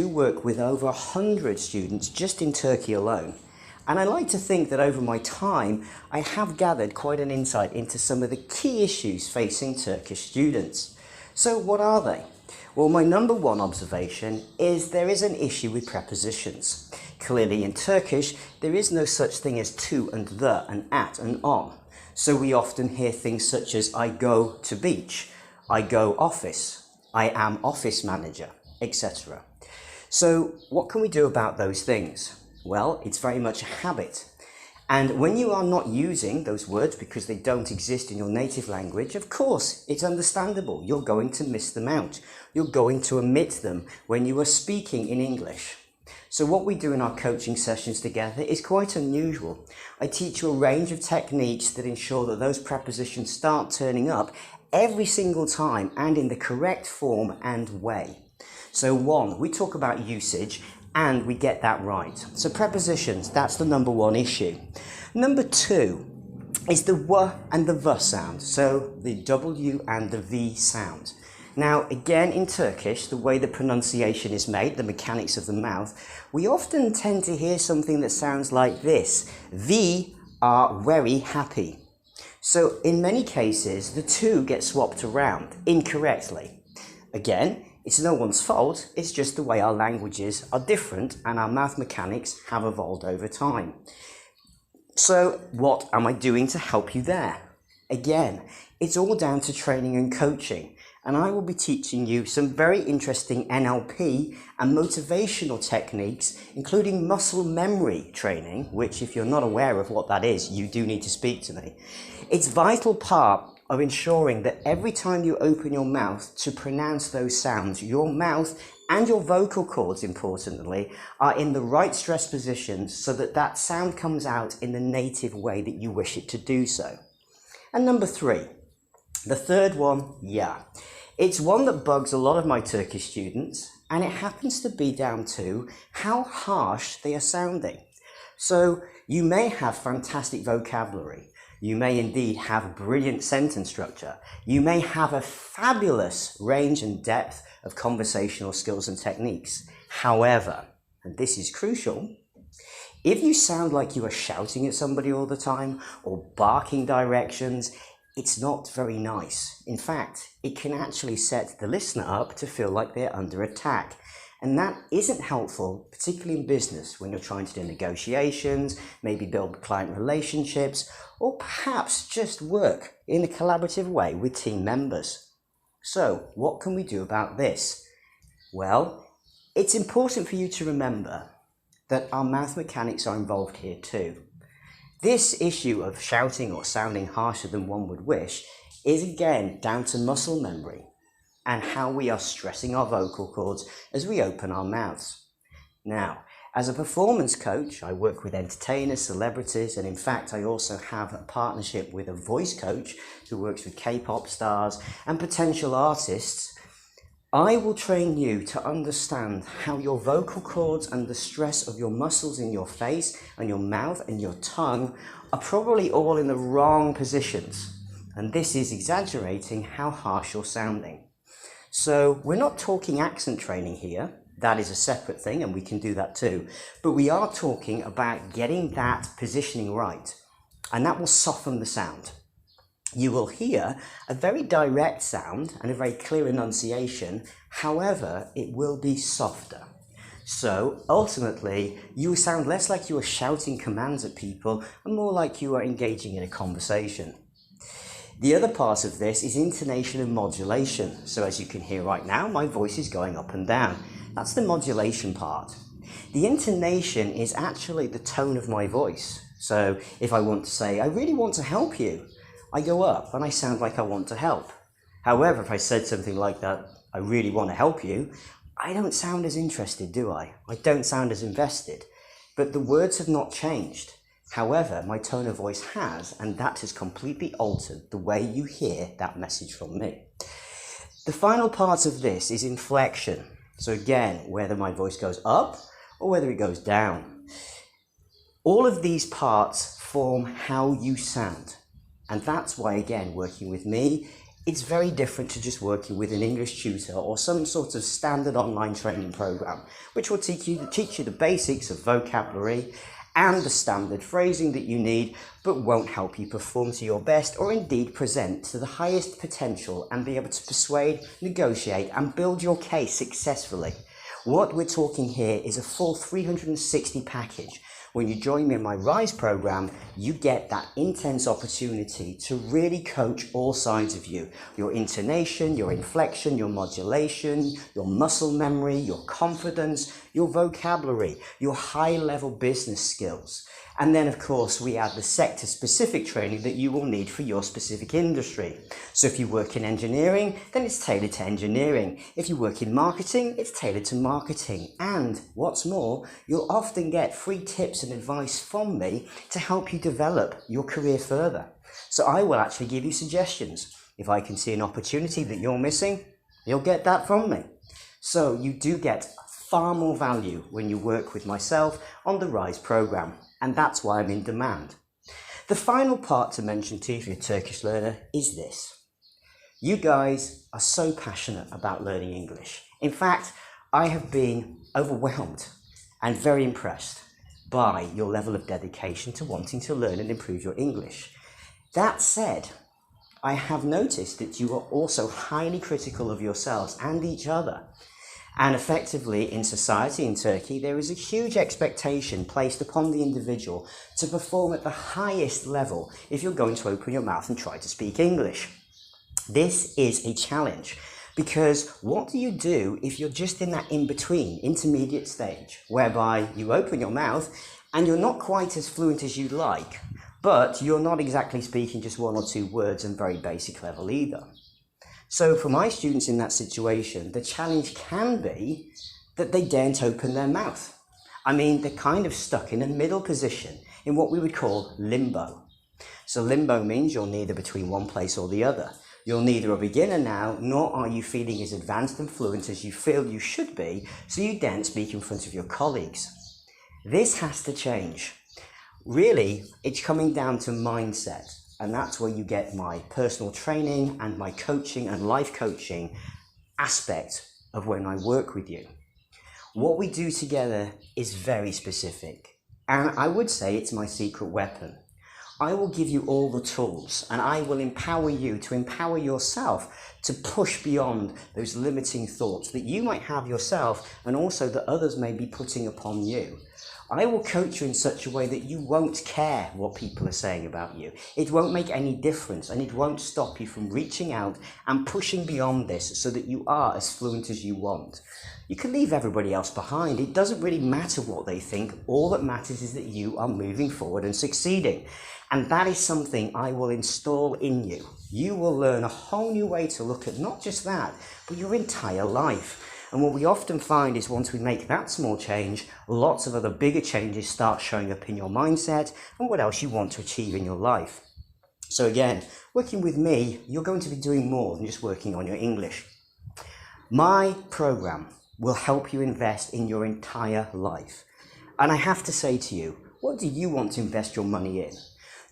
I work with over 100 students just in Turkey alone. And I like to think that over my time, I have gathered quite an insight into some of the key issues facing Turkish students. So what are they? Well, my number one observation is there is an issue with prepositions. Clearly in Turkish, there is no such thing as to and the and at and on. So we often hear things such as I go to beach, I go office, I am office manager, etc. So what can we do about those things? Well, it's very much a habit. And when you are not using those words because they don't exist in your native language, of course, it's understandable. You're going to miss them out. You're going to omit them when you are speaking in English. So what we do in our coaching sessions together is quite unusual. I teach you a range of techniques that ensure that those prepositions start turning up every single time and in the correct form and way. So one, we talk about usage and we get that right. So prepositions, that's the number one issue. Number two is the w and the v sound. So the w and the v sound. Now, again, in Turkish, the way the pronunciation is made, the mechanics of the mouth, we often tend to hear something that sounds like this. We are very happy. So in many cases, the two get swapped around incorrectly. Again, it's no one's fault, it's just the way our languages are different and our mouth mechanics have evolved over time. So what am I doing to help you there? Again, it's all down to training and coaching, and I will be teaching you some very interesting NLP and motivational techniques, including muscle memory training, which if you're not aware of what that is, you do need to speak to me. It's a vital part of ensuring that every time you open your mouth to pronounce those sounds, your mouth and your vocal cords, importantly, are in the right stress positions so that that sound comes out in the native way that you wish it to do so. And number three, the third one, yeah. It's one that bugs a lot of my Turkish students, and it happens to be down to how harsh they are sounding. So you may have fantastic vocabulary. You may indeed have brilliant sentence structure. You may have a fabulous range and depth of conversational skills and techniques. However, and this is crucial, if you sound like you are shouting at somebody all the time or barking directions, it's not very nice. In fact, it can actually set the listener up to feel like they're under attack. And that isn't helpful, particularly in business, when you're trying to do negotiations, maybe build client relationships, or perhaps just work in a collaborative way with team members. So, what can we do about this? Well, it's important for you to remember that our mouth mechanics are involved here too. This issue of shouting or sounding harsher than one would wish is again down to muscle memory and how we are stressing our vocal cords as we open our mouths. Now, as a performance coach, I work with entertainers, celebrities, and in fact, I also have a partnership with a voice coach who works with K-pop stars and potential artists. I will train you to understand how your vocal cords and the stress of your muscles in your face and your mouth and your tongue are probably all in the wrong positions. And this is exaggerating how harsh you're sounding. So we're not talking accent training here. That is a separate thing and we can do that too. But we are talking about getting that positioning right, and that will soften the sound. You will hear a very direct sound and a very clear enunciation. However, it will be softer. So ultimately, you will sound less like you are shouting commands at people and more like you are engaging in a conversation. The other part of this is intonation and modulation. So as you can hear right now, my voice is going up and down. That's the modulation part. The intonation is actually the tone of my voice. So if I want to say, I really want to help you, I go up and I sound like I want to help. However, if I said something like that, I really want to help you, I don't sound as interested, do I? I don't sound as invested. But the words have not changed. However, my tone of voice has, and that has completely altered the way you hear that message from me. The final part of this is inflection. So again, whether my voice goes up or whether it goes down. All of these parts form how you sound. And that's why, again, working with me It's very different to just working with an English tutor or some sort of standard online training program, which will teach you the basics of vocabulary and the standard phrasing that you need, but won't help you perform to your best or indeed present to the highest potential and be able to persuade, negotiate and build your case successfully. What we're talking here is a full 360 package. When you join me in my RISE program, you get that intense opportunity to really coach all sides of you. Your intonation, your inflection, your modulation, your muscle memory, your confidence, your vocabulary, your high-level business skills. And then, of course, we add the sector-specific training that you will need for your specific industry. So if you work in engineering, then it's tailored to engineering. If you work in marketing, it's tailored to marketing. And what's more, you'll often get free tips and advice from me to help you develop your career further. So I will actually give you suggestions. If I can see an opportunity that you're missing, you'll get that from me. So you do get far more value when you work with myself on the RISE program. And that's why I'm in demand. The final part to mention to you if you're a Turkish learner is this. You guys are so passionate about learning English. In fact, I have been overwhelmed and very impressed by your level of dedication to wanting to learn and improve your English. That said, I have noticed that you are also highly critical of yourselves and each other. And effectively in society in Turkey, there is a huge expectation placed upon the individual to perform at the highest level if you're going to open your mouth and try to speak English. This is a challenge because what do you do if you're just in that in-between, intermediate stage, whereby you open your mouth and you're not quite as fluent as you'd like, but you're not exactly speaking just one or two words and very basic level either. So for my students in that situation, the challenge can be that they daren't open their mouth. I mean, they're kind of stuck in a middle position in what we would call limbo. So limbo means you're neither between one place or the other. You're neither a beginner now, nor are you feeling as advanced and fluent as you feel you should be, so you daren't speak in front of your colleagues. This has to change. Really, it's coming down to mindset. And that's where you get my personal training and my coaching and life coaching aspect of when I work with you. What we do together is very specific. And I would say it's my secret weapon. I will give you all the tools and I will empower you to empower yourself to push beyond those limiting thoughts that you might have yourself and also that others may be putting upon you. I will coach you in such a way that you won't care what people are saying about you. It won't make any difference and it won't stop you from reaching out and pushing beyond this so that you are as fluent as you want. You can leave everybody else behind. It doesn't really matter what they think. All that matters is that you are moving forward and succeeding. And that is something I will install in you. You will learn a whole new way to look at not just that, but your entire life. And what we often find is once we make that small change, lots of other bigger changes start showing up in your mindset and what else you want to achieve in your life. So again, working with me, you're going to be doing more than just working on your English. My program will help you invest in your entire life. And I have to say to you, what do you want to invest your money in?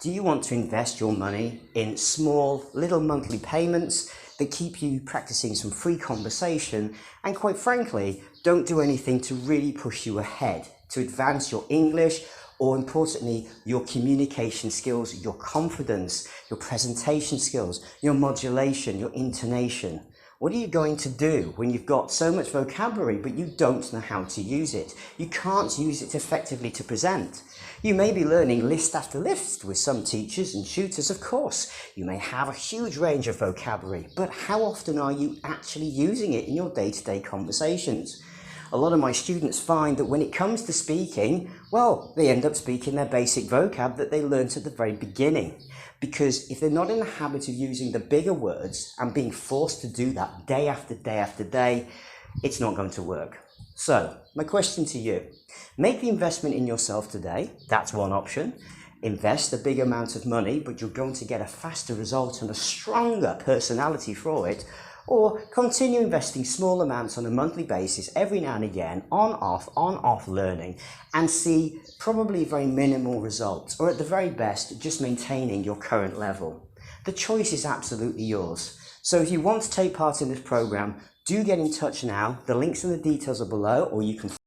Do you want to invest your money in small, little monthly payments that keep you practicing some free conversation and quite frankly, don't do anything to really push you ahead, to advance your English or importantly, your communication skills, your confidence, your presentation skills, your modulation, your intonation? What are you going to do when you've got so much vocabulary but you don't know how to use it? You can't use it effectively to present. You may be learning list after list with some teachers and tutors, of course. You may have a huge range of vocabulary, but how often are you actually using it in your day-to-day conversations? A lot of my students find that when it comes to speaking, well, they end up speaking their basic vocab that they learnt at the very beginning. Because if they're not in the habit of using the bigger words and being forced to do that day after day after day, it's not going to work. So, my question to you, make the investment in yourself today. That's one option. Invest a big amount of money, but you're going to get a faster result and a stronger personality for it. Or continue investing small amounts on a monthly basis every now and again, on-off learning, and see probably very minimal results, or at the very best, just maintaining your current level. The choice is absolutely yours. So if you want to take part in this program, do get in touch now. The links and the details are below, or you can